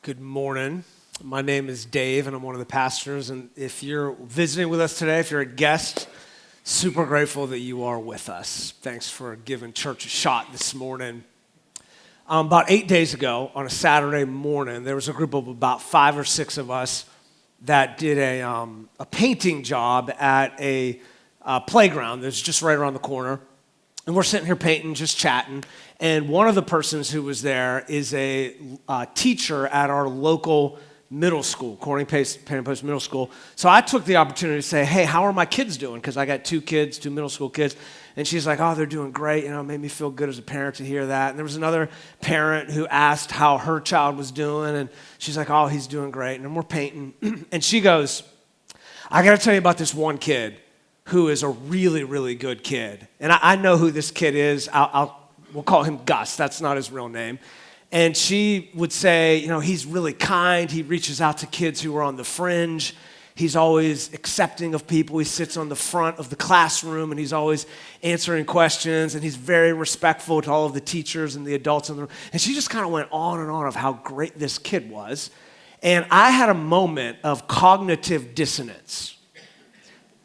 Good morning. My name is Dave, and I'm one of the pastors. And if you're visiting with us today, if you're a guest, super grateful that you are with us. Thanks for giving church a shot this morning. About 8 days ago, on a Saturday morning, there was a group of about 5 or 6 of us that did a painting job at a playground that's just right around the corner. And we're sitting here painting, just chatting. And one of the persons who was there is a teacher at our local middle school, Corning Post Middle School. So I took the opportunity to say, hey, how are my kids doing? Because I got 2 middle school kids. And she's like, oh, they're doing great. It made me feel good as a parent to hear that. And there was another parent who asked how her child was doing. And she's like, oh, he's doing great. And then we're painting. And she goes, I got to tell you about this one kid who is a really, really good kid. And I know who this kid is. We'll call him Gus. That's not his real name. And she would say, he's really kind. He reaches out to kids who are on the fringe. He's always accepting of people. He sits on the front of the classroom, and he's always answering questions, and he's very respectful to all of the teachers and the adults in the room. And she just kind of went on and on of how great this kid was. And I had a moment of cognitive dissonance.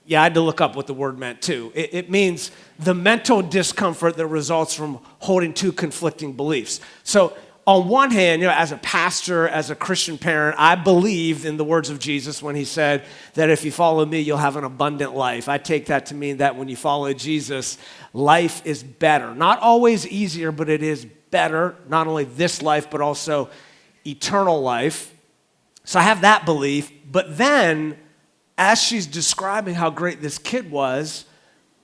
Yeah, I had to look up what the word meant too. It means the mental discomfort that results from holding 2 conflicting beliefs. So on one hand, as a pastor, as a Christian parent, I believed in the words of Jesus when he said that if you follow me, you'll have an abundant life. I take that to mean that when you follow Jesus, life is better. Not always easier, but it is better. Not only this life, but also eternal life. So I have that belief. But then, as she's describing how great this kid was,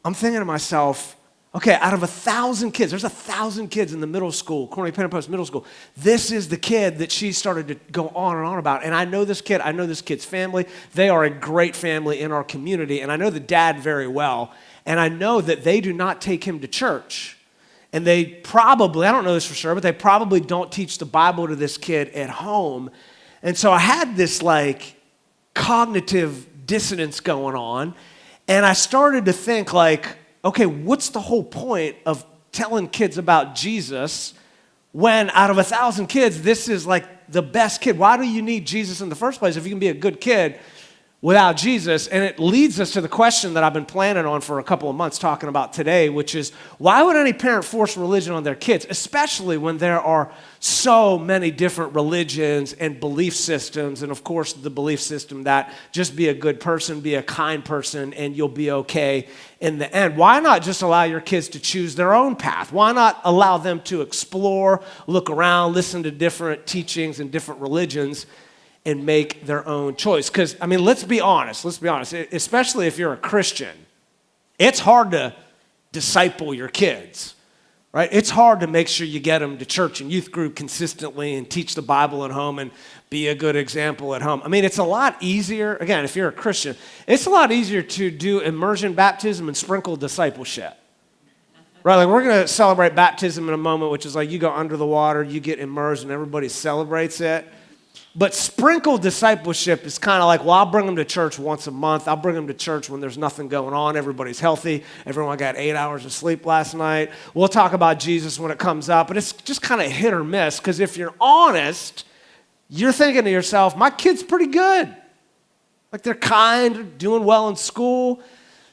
I'm thinking to myself, okay, out of 1,000 kids, there's 1,000 kids in the middle school, Corning Post Middle School. This is the kid that she started to go on and on about. And I know this kid, I know this kid's family. They are a great family in our community. And I know the dad very well. And I know that they do not take him to church. And they probably, I don't know this for sure, but they probably don't teach the Bible to this kid at home. And so I had this cognitive dissonance going on, and I started to think okay, what's the whole point of telling kids about Jesus when out of 1,000 kids, this is the best kid? Why do you need Jesus in the first place if you can be a good kid without Jesus? And it leads us to the question that I've been planning on for a couple of months talking about today, which is, why would any parent force religion on their kids, especially when there are so many different religions and belief systems, and of course the belief system that just be a good person, be a kind person, and you'll be okay in the end? Why not just allow your kids to choose their own path? Why not allow them to explore, look around, listen to different teachings and different religions, and make their own choice? Because, let's be honest, especially if you're a Christian, it's hard to disciple your kids, right? It's hard to make sure you get them to church and youth group consistently and teach the Bible at home and be a good example at home. It's a lot easier, again, if you're a Christian, it's a lot easier to do immersion baptism and sprinkle discipleship. Right, we're going to celebrate baptism in a moment, which is you go under the water, you get immersed, and everybody celebrates it. But sprinkle discipleship is kind of I'll bring them to church once a month. I'll bring them to church when there's nothing going on. Everybody's healthy. Everyone got 8 hours of sleep last night. We'll talk about Jesus when it comes up. But it's just kind of hit or miss, because if you're honest, you're thinking to yourself, my kid's pretty good. They're kind, doing well in school.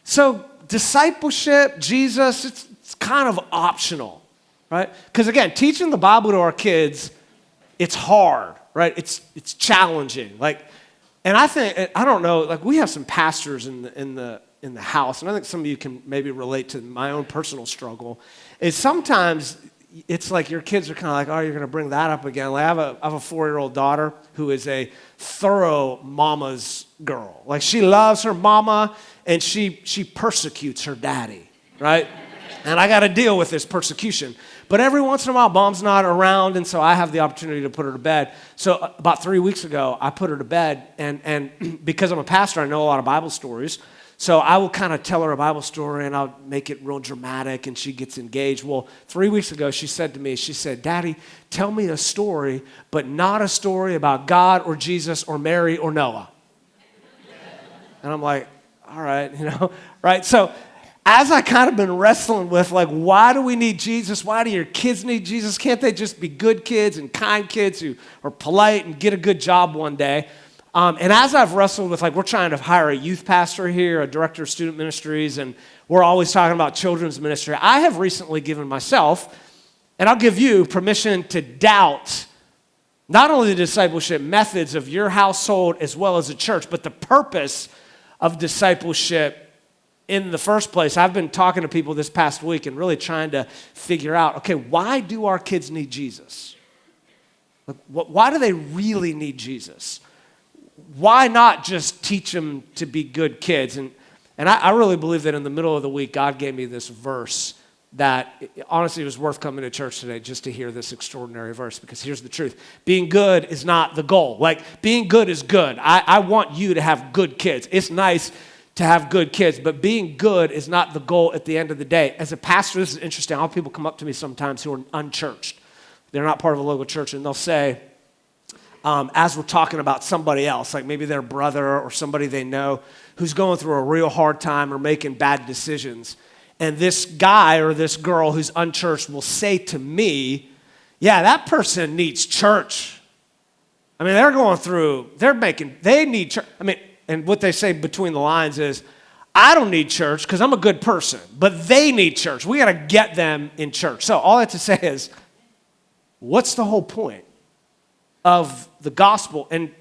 So discipleship, Jesus, it's kind of optional, right? Because again, teaching the Bible to our kids, it's hard. Right, it's challenging. And I think, I don't know, we have some pastors in the house, and I think some of you can maybe relate to my own personal struggle. Is sometimes it's your kids are kind of oh, you're going to bring that up again. I have a 4-year-old daughter who is a thorough mama's girl. She loves her mama, and she persecutes her daddy, right? And I got to deal with this persecution. But every once in a while, mom's not around, and so I have the opportunity to put her to bed. So about 3 weeks ago, I put her to bed, and because I'm a pastor, I know a lot of Bible stories. So I will kind of tell her a Bible story, and I'll make it real dramatic, and she gets engaged. Well, 3 weeks ago, she said to me, Daddy, tell me a story, but not a story about God or Jesus or Mary or Noah. And I'm like, all right, right? So as I kind of been wrestling with, like, why do we need Jesus? Why do your kids need Jesus? Can't they just be good kids and kind kids who are polite and get a good job one day? And as I've wrestled with, like, we're trying to hire a youth pastor here, a director of student ministries, and we're always talking about children's ministry, I have recently given myself, and I'll give you permission to doubt not only the discipleship methods of your household as well as the church, but the purpose of discipleship in the first place. I've been talking to people this past week and really trying to figure out, okay, why do our kids need Jesus? Why do they really need Jesus? Why not just teach them to be good kids? And I really believe that in the middle of the week, God gave me this verse that honestly it was worth coming to church today just to hear this extraordinary verse, because here's the truth. Being good is not the goal. Like, being good is good. I want you to have good kids. It's nice to have good kids, but being good is not the goal at the end of the day. As a pastor, this is interesting. I'll have people come up to me sometimes who are unchurched. They're not part of a local church, and they'll say, as we're talking about somebody else, like maybe their brother or somebody they know who's going through a real hard time or making bad decisions, and this guy or this girl who's unchurched will say to me, yeah, that person needs church. I mean, they need church. I mean, and what they say between the lines is, I don't need church because I'm a good person, but they need church. We got to get them in church. So all I have to say is, what's the whole point of the gospel? And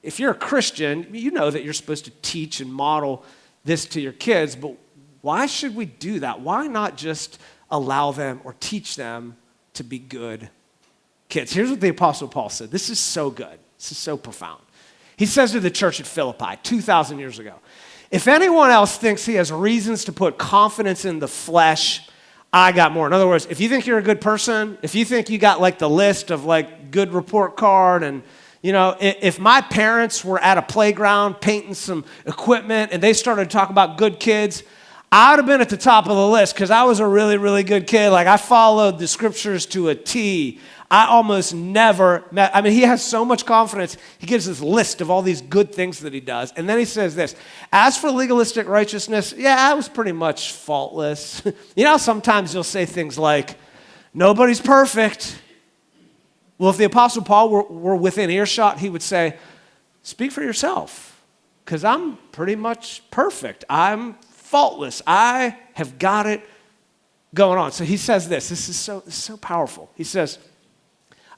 if you're a Christian, you know that you're supposed to teach and model this to your kids, but why should we do that? Why not just allow them or teach them to be good kids? Here's what the Apostle Paul said. This is so good. This is so profound. He says to the church at Philippi 2,000 years ago, if anyone else thinks he has reasons to put confidence in the flesh, I got more. In other words, if you think you're a good person, if you think you got like the list of like good report card, and you know, if my parents were at a playground painting some equipment and they started to talk about good kids, I would have been at the top of the list because I was a really, really good kid. Like, I followed the scriptures to a T. I almost never met. I mean, he has so much confidence. He gives this list of all these good things that he does. And then he says this, as for legalistic righteousness, yeah, I was pretty much faultless. You know, sometimes you'll say things like, nobody's perfect. Well, if the Apostle Paul were within earshot, he would say, speak for yourself, because I'm pretty much perfect. I'm faultless. I have got it going on. So he says this is so powerful. He says,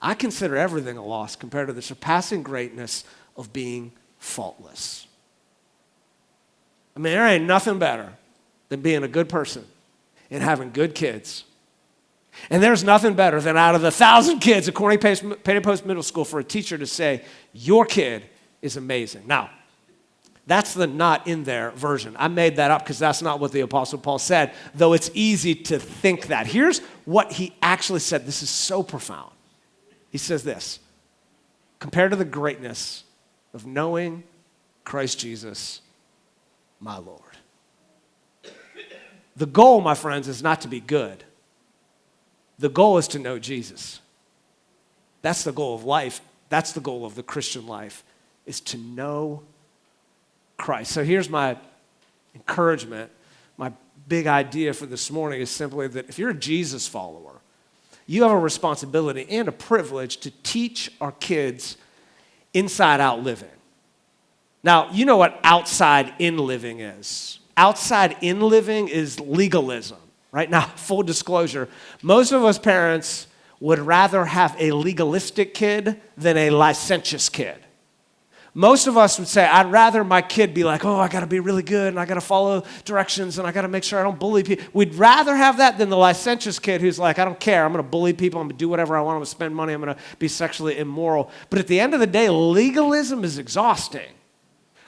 I consider everything a loss compared to the surpassing greatness of being faultless. I mean, there ain't nothing better than being a good person and having good kids. And there's nothing better than out of the 1,000 kids at Corning Post Middle School for a teacher to say, your kid is amazing. Now, that's the not in there version. I made that up because that's not what the Apostle Paul said, though it's easy to think that. Here's what he actually said. This is so profound. He says this, compared to the greatness of knowing Christ Jesus, my Lord. The goal, my friends, is not to be good. The goal is to know Jesus. That's the goal of life. That's the goal of the Christian life, is to know Christ. So here's my encouragement. My big idea for this morning is simply that if you're a Jesus follower, you have a responsibility and a privilege to teach our kids inside out living. Now, you know what outside in living is. Outside in living is legalism. Right now, full disclosure, most of us parents would rather have a legalistic kid than a licentious kid. Most of us would say, I'd rather my kid be like, oh, I got to be really good, and I got to follow directions, and I got to make sure I don't bully people. We'd rather have that than the licentious kid who's like, I don't care. I'm going to bully people. I'm going to do whatever I want. I'm going to spend money. I'm going to be sexually immoral. But at the end of the day, legalism is exhausting.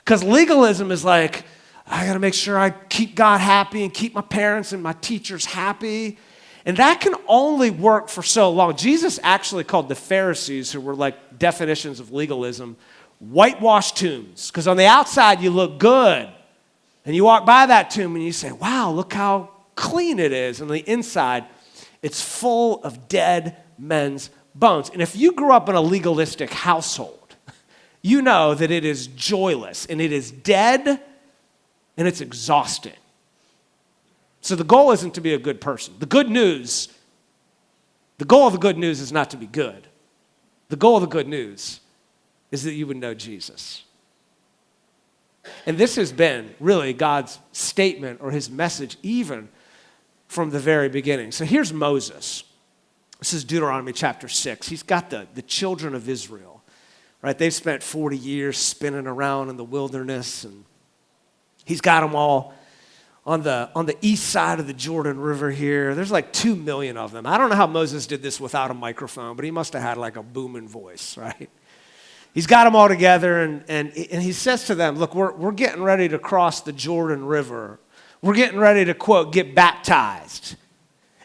Because legalism is like, I got to make sure I keep God happy and keep my parents and my teachers happy. And that can only work for so long. Jesus actually called the Pharisees, who were like definitions of legalism, whitewashed tombs. Because on the outside, you look good. And you walk by that tomb and you say, wow, look how clean it is. And on the inside, it's full of dead men's bones. And if you grew up in a legalistic household, you know that it is joyless and it is dead and it's exhausting. So the goal isn't to be a good person. The goal of the good news is not to be good. The goal of the good news is that you would know Jesus. And this has been really God's statement or his message even from the very beginning. So here's Moses. This is Deuteronomy chapter 6. He's got the children of Israel, right? They've spent 40 years spinning around in the wilderness, and he's got them all on the east side of the Jordan River here. There's like 2 million of them. I don't know how Moses did this without a microphone, but he must have had like a booming voice, right? He's got them all together, and he says to them, look, we're getting ready to cross the Jordan River. We're getting ready to, quote, get baptized.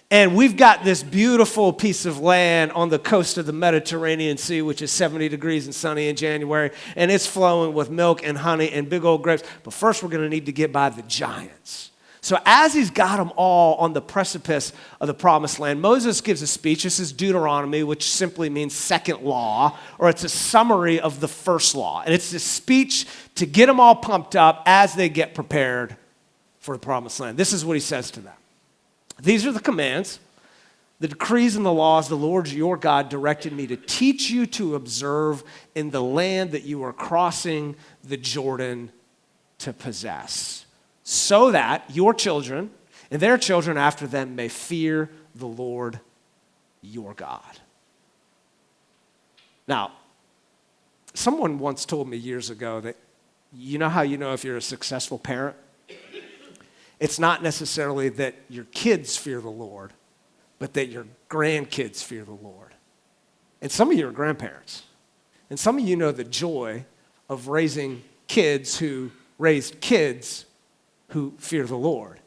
And we've got this beautiful piece of land on the coast of the Mediterranean Sea, which is 70 degrees and sunny in January, and it's flowing with milk and honey and big old grapes. But first, we're going to need to get by the giants. So as he's got them all on the precipice of the promised land, Moses gives a speech. This is Deuteronomy, which simply means second law, or it's a summary of the first law. And it's this speech to get them all pumped up as they get prepared for the promised land. This is what he says to them. These are the commands, the decrees and the laws the Lord your God directed me to teach you to observe in the land that you are crossing the Jordan to possess, so that your children and their children after them may fear the Lord your God. Now, someone once told me years ago that you know how you know if you're a successful parent? It's not necessarily that your kids fear the Lord, but that your grandkids fear the Lord. And some of you are grandparents. And some of you know the joy of raising kids who raised kids who fear the Lord.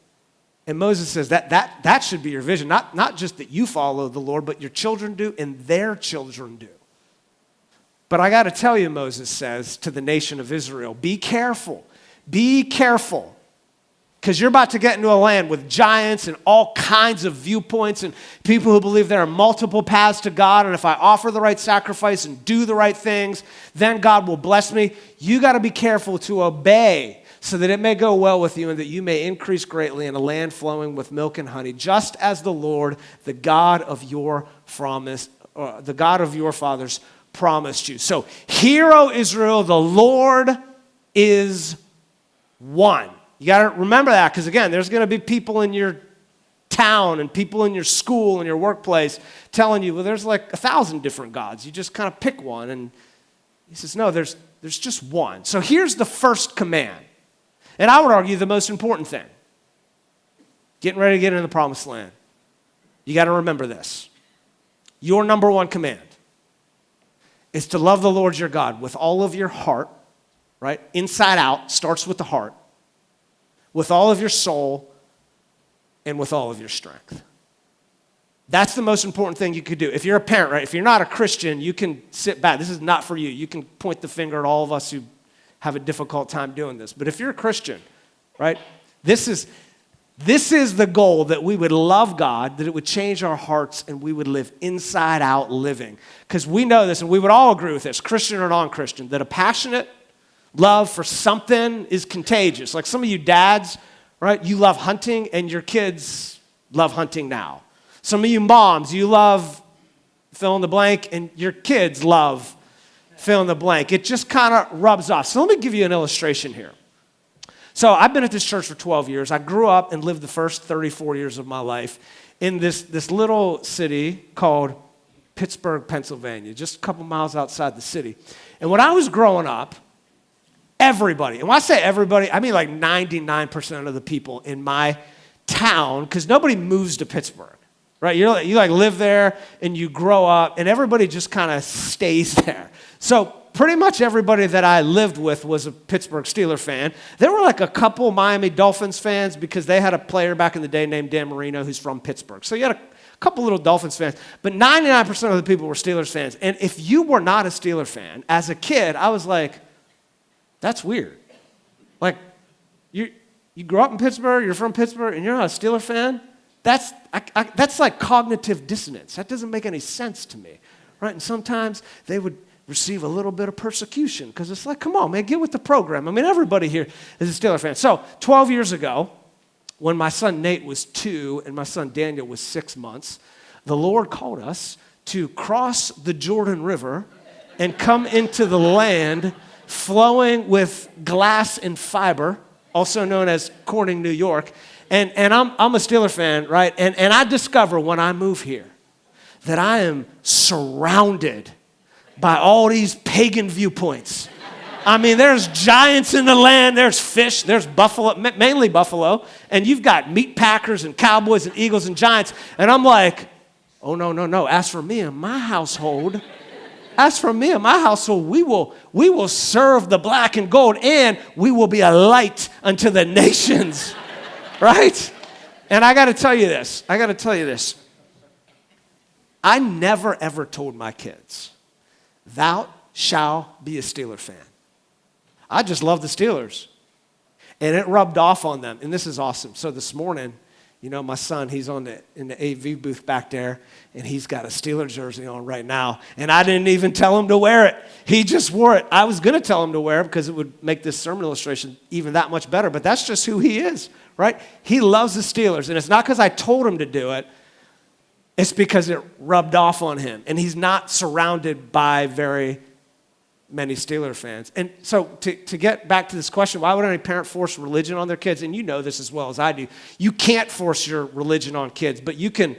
And Moses says that should be your vision. Not just that you follow the Lord, but your children do and their children do. But I got to tell you, Moses says to the nation of Israel, be careful. Be careful. Because you're about to get into a land with giants and all kinds of viewpoints and people who believe there are multiple paths to God, and if I offer the right sacrifice and do the right things, then God will bless me. You got to be careful to obey so that it may go well with you and that you may increase greatly in a land flowing with milk and honey, just as the Lord, the God of your fathers, promised you. So, hear, O Israel, the Lord is one. You got to remember that because, again, there's going to be people in your town and people in your school and your workplace telling you, well, there's like 1,000 different gods. You just kind of pick one. And he says, no, there's just one. So here's the first command. And I would argue the most important thing. Getting ready to get into the promised land. You got to remember this. Your number one command is to love the Lord your God with all of your heart, right? Inside out, starts with the heart. With all of your soul and with all of your strength. That's the most important thing you could do. If you're a parent, right? If you're not a Christian, you can sit back. This is not for you. You can point the finger at all of us who have a difficult time doing this. But if you're a Christian, right? This is the goal, that we would love God, that it would change our hearts, and we would live inside out living. Because we know this, and we would all agree with this, Christian or non-Christian, that a passionate love for something is contagious. Like some of you dads, right? You love hunting and your kids love hunting now. Some of you moms, you love fill in the blank and your kids love fill in the blank. It just kind of rubs off. So let me give you an illustration here. So I've been at this church for 12 years. I grew up and lived the first 34 years of my life in this little city called Pittsburgh, Pennsylvania, just a couple miles outside the city. And when I was growing up, everybody, and when I say everybody, I mean like 99% of the people in my town, because nobody moves to Pittsburgh, right? You live there and you grow up, and everybody just kind of stays there. So pretty much everybody that I lived with was a Pittsburgh Steelers fan. There were like a couple Miami Dolphins fans because they had a player back in the day named Dan Marino who's from Pittsburgh. So you had a couple little Dolphins fans, but 99% of the people were Steelers fans. And if you were not a Steelers fan, as a kid, I was like, that's weird. Like, you grew up in Pittsburgh, you're from Pittsburgh, and you're not a Steelers fan? That's like cognitive dissonance. That doesn't make any sense to me, right? And sometimes they would receive a little bit of persecution because it's like, come on, man, get with the program. I mean, everybody here is a Steelers fan. So 12 years ago, when my son Nate was 2 and my son Daniel was 6 months, the Lord called us to cross the Jordan River and come into the land flowing with glass and fiber, also known as Corning, New York. And I'm a Steeler fan, right? And I discover when I move here that I am surrounded by all these pagan viewpoints. I mean, there's giants in the land, there's fish, there's buffalo, mainly buffalo, and you've got meat packers and cowboys and eagles and giants. And I'm like, oh, no. As for me and my household, we will serve the black and gold, and we will be a light unto the nations, right? And I got to tell you this. I never, ever told my kids, thou shalt be a Steeler fan. I just love the Steelers. And it rubbed off on them. And this is awesome. So this morning, my son, he's in the AV booth back there, and he's got a Steelers jersey on right now. And I didn't even tell him to wear it. He just wore it. I was going to tell him to wear it because it would make this sermon illustration even that much better. But that's just who he is, right? He loves the Steelers. And it's not because I told him to do it. It's because it rubbed off on him. And he's not surrounded by very many Steeler fans. And so to get back to this question, why would any parent force religion on their kids? And you know this as well as I do. You can't force your religion on kids, but you can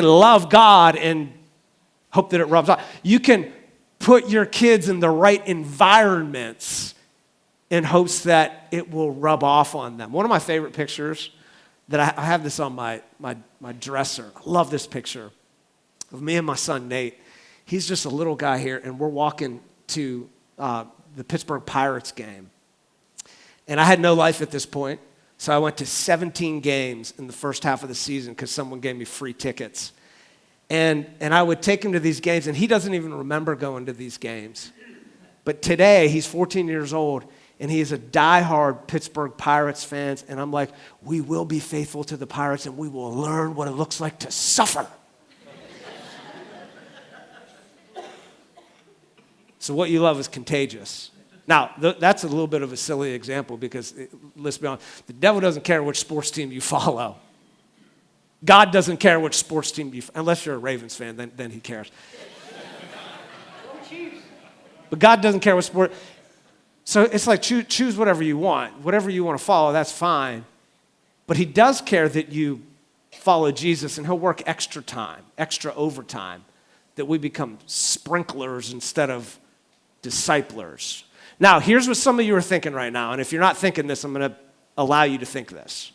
love God and hope that it rubs off. You can put your kids in the right environments in hopes that it will rub off on them. One of my favorite pictures that I have this on my dresser. I love this picture of me and my son Nate. He's just a little guy here, and we're walking to the Pittsburgh Pirates game. And I had no life at this point, so I went to 17 games in the first half of the season because someone gave me free tickets. And I would take him to these games, and he doesn't even remember going to these games. But today, he's 14 years old, and he is a diehard Pittsburgh Pirates fan, and I'm like, we will be faithful to the Pirates, and we will learn what it looks like to suffer. So what you love is contagious. Now, that's a little bit of a silly example because, let's be honest, the devil doesn't care which sports team you follow. God doesn't care which sports team you follow. Unless you're a Ravens fan, then he cares. But God doesn't care what sport. So it's like choose whatever you want. Whatever you want to follow, that's fine. But he does care that you follow Jesus, and he'll work extra time, extra overtime, that we become sprinklers instead of disciplers. Now, here's what some of you are thinking right now, and if you're not thinking this, I'm going to allow you to think this.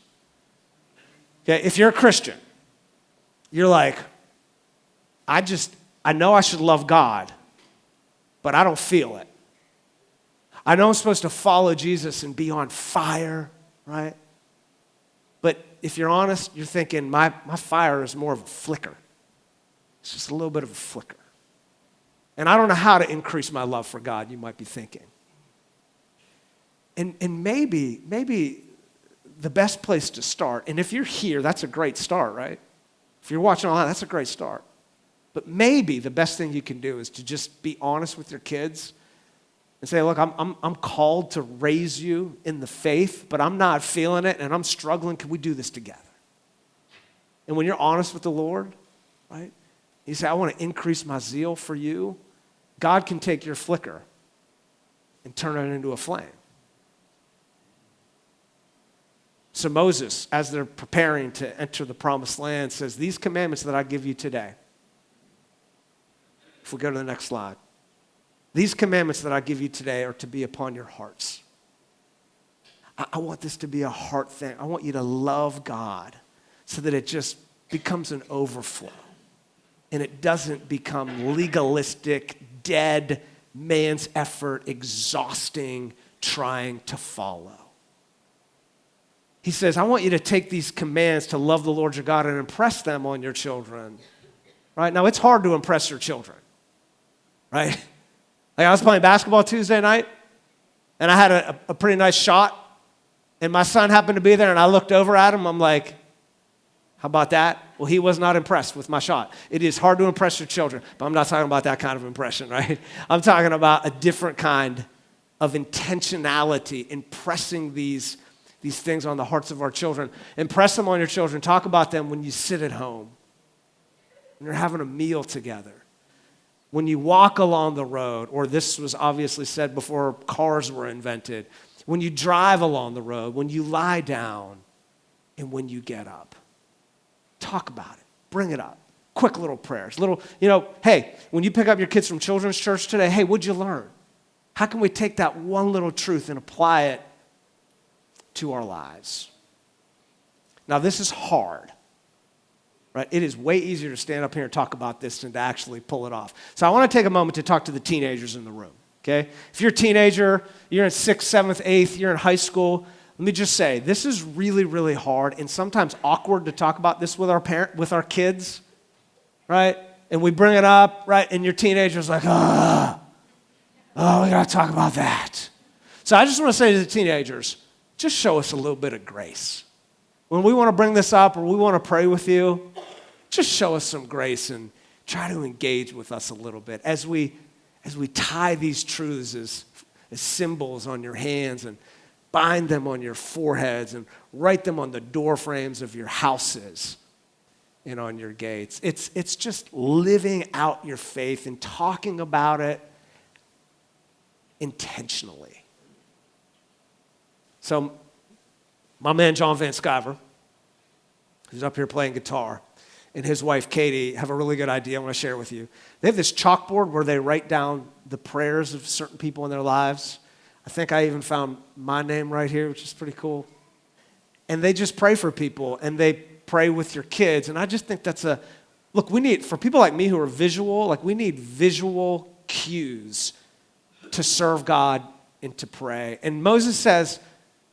Okay, if you're a Christian, you're like, I know I should love God, but I don't feel it. I know I'm supposed to follow Jesus and be on fire, right? But if you're honest, you're thinking, my fire is more of a flicker. It's just a little bit of a flicker. And I don't know how to increase my love for God, you might be thinking. And maybe the best place to start, and if you're here, that's a great start, right? If you're watching online, that's a great start. But maybe the best thing you can do is to just be honest with your kids and say, look, I'm called to raise you in the faith, but I'm not feeling it and I'm struggling. Can we do this together? And when you're honest with the Lord, right? You say, I want to increase my zeal for you. God can take your flicker and turn it into a flame. So Moses, as they're preparing to enter the promised land, says, these commandments that I give you today. If we go to the next slide. These commandments that I give you today are to be upon your hearts. I want this to be a heart thing. I want you to love God so that it just becomes an overflow. And it doesn't become legalistic, dead man's effort, exhausting, trying to follow. He says, I want you to take these commands to love the Lord your God and impress them on your children. Right? Now, it's hard to impress your children. Right? Like I was playing basketball Tuesday night, and I had a pretty nice shot, and my son happened to be there, and I looked over at him. I'm like, how about that? Well, he was not impressed with my shot. It is hard to impress your children, but I'm not talking about that kind of impression, right? I'm talking about a different kind of intentionality in pressing these these things on the hearts of our children. Impress them on your children. Talk about them when you sit at home, when you're having a meal together, when you walk along the road, or this was obviously said before cars were invented, when you drive along the road, when you lie down, and when you get up. Talk about it. Bring it up. Quick little prayers. Hey, when you pick up your kids from children's church today, hey, what'd you learn? How can we take that one little truth and apply it to our lives? Now, this is hard, right? It is way easier to stand up here and talk about this than to actually pull it off. So I want to take a moment to talk to the teenagers in the room, okay? If you're a teenager, you're in 6th, 7th, 8th, you're in high school, let me just say, this is really, really hard and sometimes awkward to talk about this with our kids, right? And we bring it up, right? And your teenager's like, we got to talk about that. So I just want to say to the teenagers, just show us a little bit of grace. When we want to bring this up or we want to pray with you, just show us some grace and try to engage with us a little bit as we tie these truths as symbols on your hands and bind them on your foreheads and write them on the door frames of your houses and on your gates. It's just living out your faith and talking about it intentionally. So my man John Van Sciver, who's up here playing guitar, and his wife Katie have a really good idea I want to share with you. They have this chalkboard where they write down the prayers of certain people in their lives. I think I even found my name right here, which is pretty cool. And they just pray for people, and they pray with your kids. And I just think we need, for people like me who are visual, we need visual cues to serve God and to pray. And Moses says,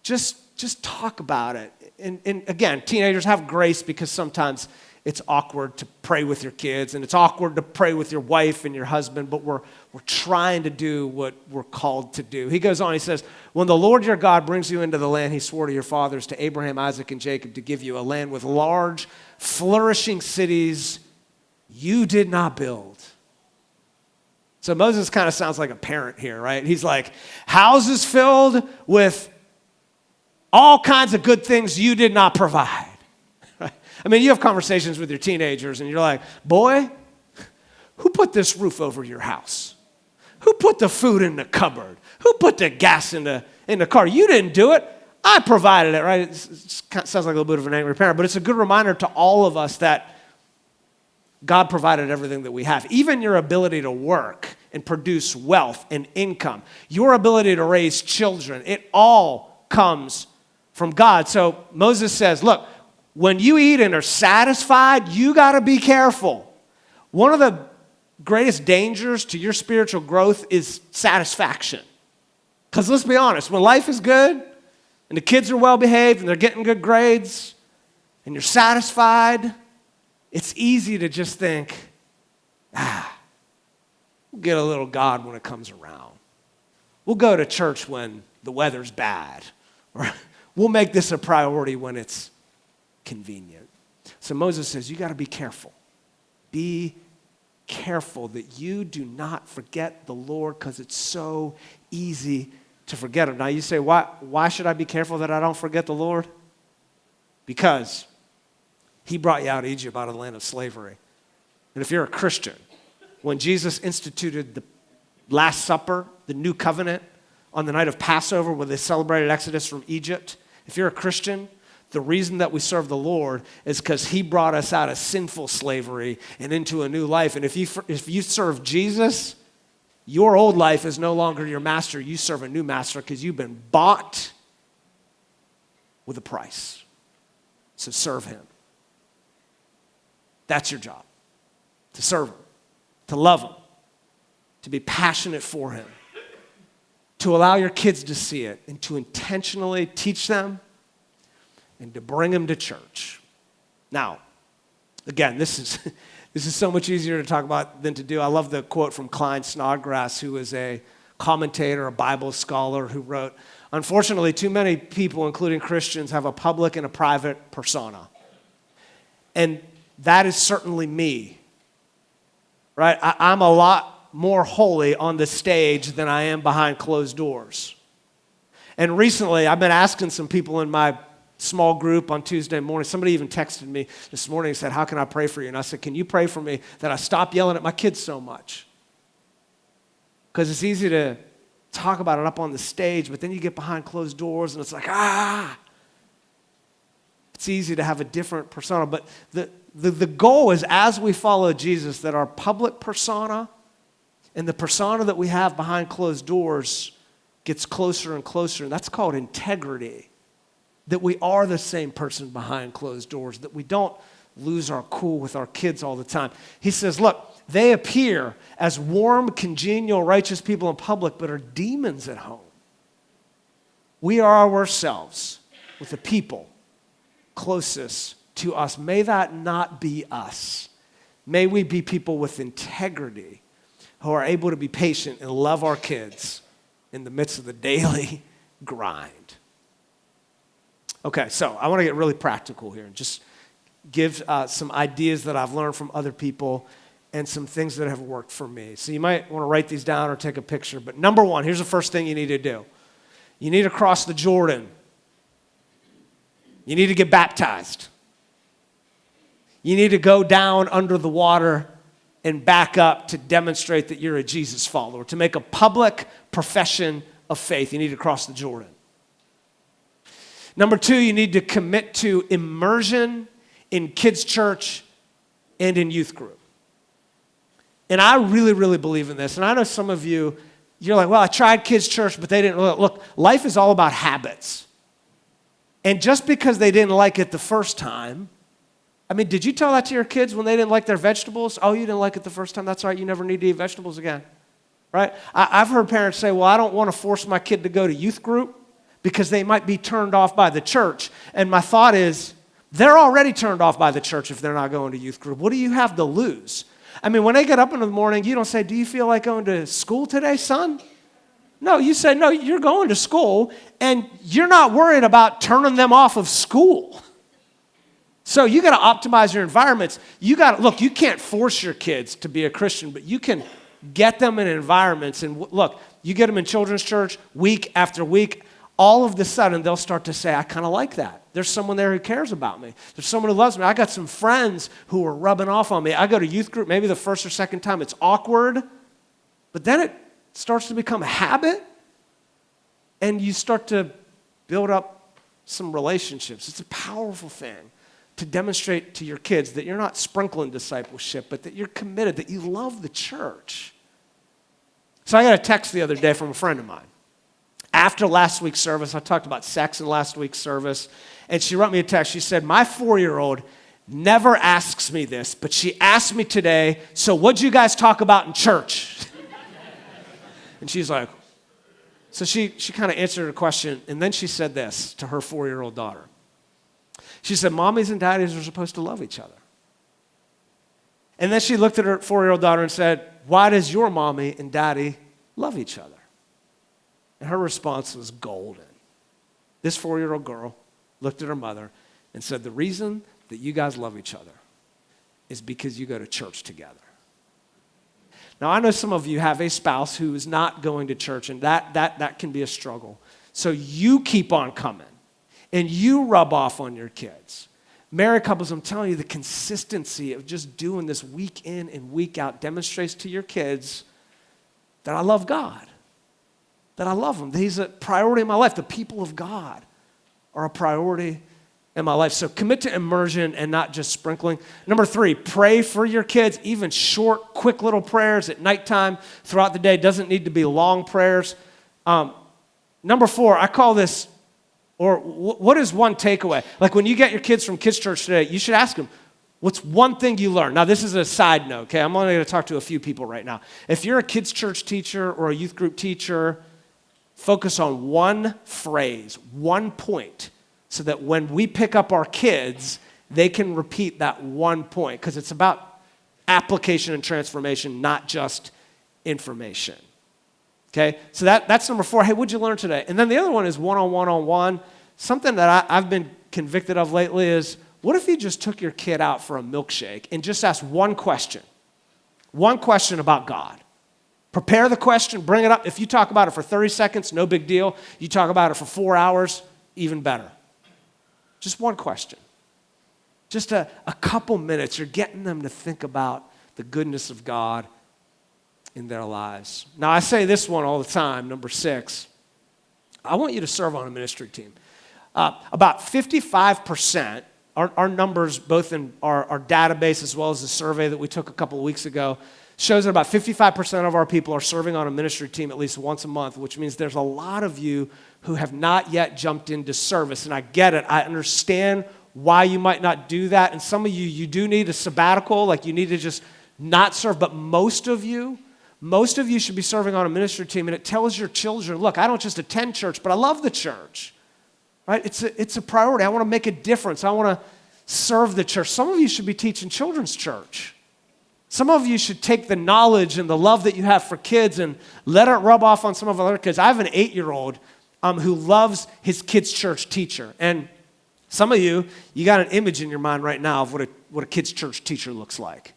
just talk about it. And again, teenagers, have grace because sometimes it's awkward to pray with your kids and it's awkward to pray with your wife and your husband, but we're trying to do what we're called to do. He goes on, he says, when the Lord your God brings you into the land he swore to your fathers, to Abraham, Isaac, and Jacob, to give you a land with large, flourishing cities you did not build. So Moses kind of sounds like a parent here, right? He's like, houses filled with all kinds of good things you did not provide. Right? I mean, you have conversations with your teenagers and you're like, boy, who put this roof over your house? Who put the food in the cupboard? Who put the gas in the car? You didn't do it. I provided it, right? It sounds like a little bit of an angry parent, but it's a good reminder to all of us that God provided everything that we have. Even your ability to work and produce wealth and income, your ability to raise children, it all comes from God. So Moses says, look, when you eat and are satisfied, you got to be careful. One of the greatest dangers to your spiritual growth is satisfaction. Because let's be honest, when life is good and the kids are well behaved and they're getting good grades and you're satisfied, it's easy to just think, we'll get a little God when it comes around. We'll go to church when the weather's bad. Or we'll make this a priority when it's convenient. So Moses says, you got to be careful. Be careful that you do not forget the Lord because it's so easy to forget him. Now you say, why should I be careful that I don't forget the Lord? Because he brought you out of Egypt, out of the land of slavery. And if you're a Christian, when Jesus instituted the Last Supper, the new covenant, on the night of Passover when they celebrated Exodus from Egypt, if you're a Christian, the reason that we serve the Lord is because he brought us out of sinful slavery and into a new life. And if you serve Jesus, your old life is no longer your master. You serve a new master because you've been bought with a price. So serve him. That's your job, to serve him, to love him, to be passionate for him, to allow your kids to see it, and to intentionally teach them and to bring them to church. Now, again, this is so much easier to talk about than to do. I love the quote from Klein Snodgrass, who is a commentator, a Bible scholar, who wrote, unfortunately, too many people, including Christians, have a public and a private persona. And that is certainly me, right? I'm a lot more holy on the stage than I am behind closed doors. And recently, I've been asking some people in my small group on Tuesday morning. Somebody even texted me this morning and said, how can I pray for you? And I said, can you pray for me that I stop yelling at my kids so much? Because it's easy to talk about it up on the stage, but then you get behind closed doors and it's like, It's easy to have a different persona. But the goal is, as we follow Jesus, that our public persona and the persona that we have behind closed doors gets closer and closer. And that's called integrity. That we are the same person behind closed doors, that we don't lose our cool with our kids all the time. He says, look, they appear as warm, congenial, righteous people in public, but are demons at home. We are ourselves with the people closest to us. May that not be us. May we be people with integrity who are able to be patient and love our kids in the midst of the daily grind. Okay, so I want to get really practical here and just give some ideas that I've learned from other people and some things that have worked for me. So you might want to write these down or take a picture. But number one, here's the first thing you need to do. You need to cross the Jordan. You need to get baptized. You need to go down under the water and back up to demonstrate that you're a Jesus follower, to make a public profession of faith. You need to cross the Jordan. Number two, you need to commit to immersion in kids' church and in youth group. And I really, really believe in this. And I know some of you, you're like, well, I tried kids' church, but they didn't. Look, life is all about habits. And just because they didn't like it the first time, I mean, did you tell that to your kids when they didn't like their vegetables? Oh, you didn't like it the first time? That's all right. You never need to eat vegetables again, right? I've heard parents say, well, I don't want to force my kid to go to youth group because they might be turned off by the church. And my thought is, they're already turned off by the church if they're not going to youth group. What do you have to lose? I mean, when they get up in the morning, you don't say, do you feel like going to school today, son? No, you say, no, you're going to school, and you're not worried about turning them off of school. So you got to optimize your environments. You can't force your kids to be a Christian, but you can get them in environments. And look, you get them in children's church week after week, all of a sudden they'll start to say, I kind of like that. There's someone there who cares about me. There's someone who loves me. I got some friends who are rubbing off on me. I go to youth group, maybe the first or second time it's awkward, but then it starts to become a habit, and you start to build up some relationships. It's a powerful thing to demonstrate to your kids that you're not sprinkling discipleship, but that you're committed, that you love the church. So I got a text the other day from a friend of mine. After last week's service, I talked about sex in last week's service, and she wrote me a text. She said, my 4-year-old never asks me this, but she asked me today, so what'd you guys talk about in church? And she's like, so she kind of answered her question, and then she said this to her 4-year-old daughter. She said, mommies and daddies are supposed to love each other. And then she looked at her 4-year-old daughter and said, why does your mommy and daddy love each other? And her response was golden. This 4-year-old girl looked at her mother and said, the reason that you guys love each other is because you go to church together. Now, I know some of you have a spouse who is not going to church, and that can be a struggle. So you keep on coming, and you rub off on your kids. Married couples, I'm telling you, the consistency of just doing this week in and week out demonstrates to your kids that I love God, that I love Him, that He's a priority in my life. The people of God are a priority in my life. So commit to immersion and not just sprinkling. Number 3, pray for your kids, even short, quick little prayers at nighttime, throughout the day. Doesn't need to be long prayers. Number 4, I call this, or what is one takeaway? Like when you get your kids from kids' church today, you should ask them, what's one thing you learned? Now, this is a side note, okay? I'm only going to talk to a few people right now. If you're a kids' church teacher or a youth group teacher, focus on one phrase, one point, so that when we pick up our kids, they can repeat that one point, because it's about application and transformation, not just information. Okay, so that's number 4. Hey, what'd you learn today? And then the other one is one-on-one-on-one. Something that I've been convicted of lately is, what if you just took your kid out for a milkshake and just asked one question about God? Prepare the question, bring it up. If you talk about it for 30 seconds, no big deal. You talk about it for 4 hours, even better. Just one question. Just a couple minutes. You're getting them to think about the goodness of God in their lives. Now, I say this one all the time, number 6. I want you to serve on a ministry team. About 55%, our numbers, both in our database as well as the survey that we took a couple of weeks ago, shows that about 55% of our people are serving on a ministry team at least once a month, which means there's a lot of you who have not yet jumped into service. And I get it. I understand why you might not do that. And some of you do need a sabbatical, like you need to just not serve. But most of you should be serving on a ministry team. And it tells your children, look, I don't just attend church, but I love the church. Right? It's a priority. I want to make a difference. I want to serve the church. Some of you should be teaching children's church. Some of you should take the knowledge and the love that you have for kids and let it rub off on some of our other kids. I have an 8-year-old who loves his kids' church teacher. And some of you got an image in your mind right now of what a kids' church teacher looks like.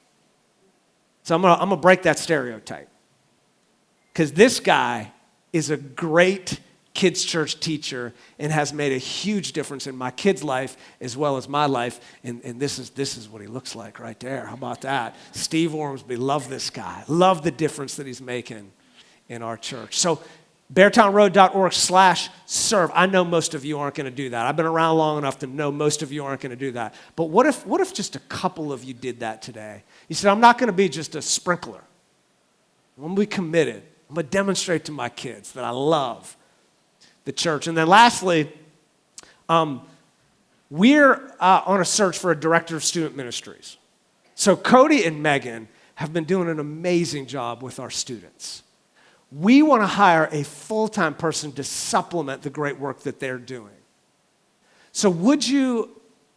So I'm gonna break that stereotype. Because this guy is a great kids' church teacher and has made a huge difference in my kid's life as well as my life. And this is what he looks like right there. How about that? Steve Ormsby, love this guy. Love the difference that he's making in our church. So beartownroad.org/serve. I know most of you aren't going to do that. I've been around long enough to know most of you aren't going to do that. But what if just a couple of you did that today? You said, I'm not going to be just a sprinkler. I'm going to be committed. I'm going to demonstrate to my kids that I love the church. And then lastly, we're on a search for a director of student ministries. So Cody and Megan have been doing an amazing job with our students. We want to hire a full-time person to supplement the great work that they're doing. So would you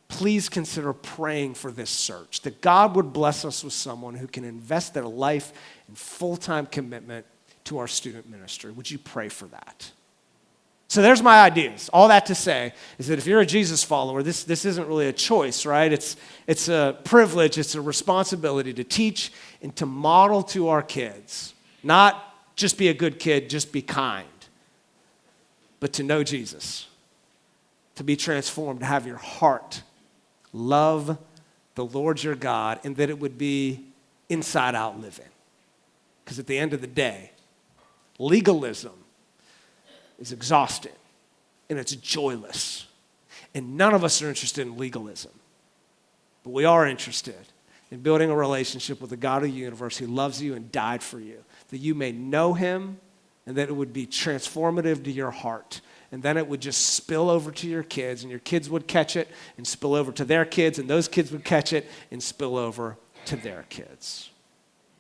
please consider praying for this search, that God would bless us with someone who can invest their life in full-time commitment to our student ministry? Would you pray for that? So there's my ideas. All that to say is that if you're a Jesus follower, this isn't really a choice, right? It's a privilege, it's a responsibility to teach and to model to our kids. Not just be a good kid, just be kind. But to know Jesus, to be transformed, to have your heart love the Lord your God, and that it would be inside out living. Because at the end of the day, legalism is exhausting, and it's joyless. And none of us are interested in legalism. But we are interested in building a relationship with the God of the universe who loves you and died for you, that you may know him, and that it would be transformative to your heart. And then it would just spill over to your kids, and your kids would catch it and spill over to their kids, and those kids would catch it and spill over to their kids.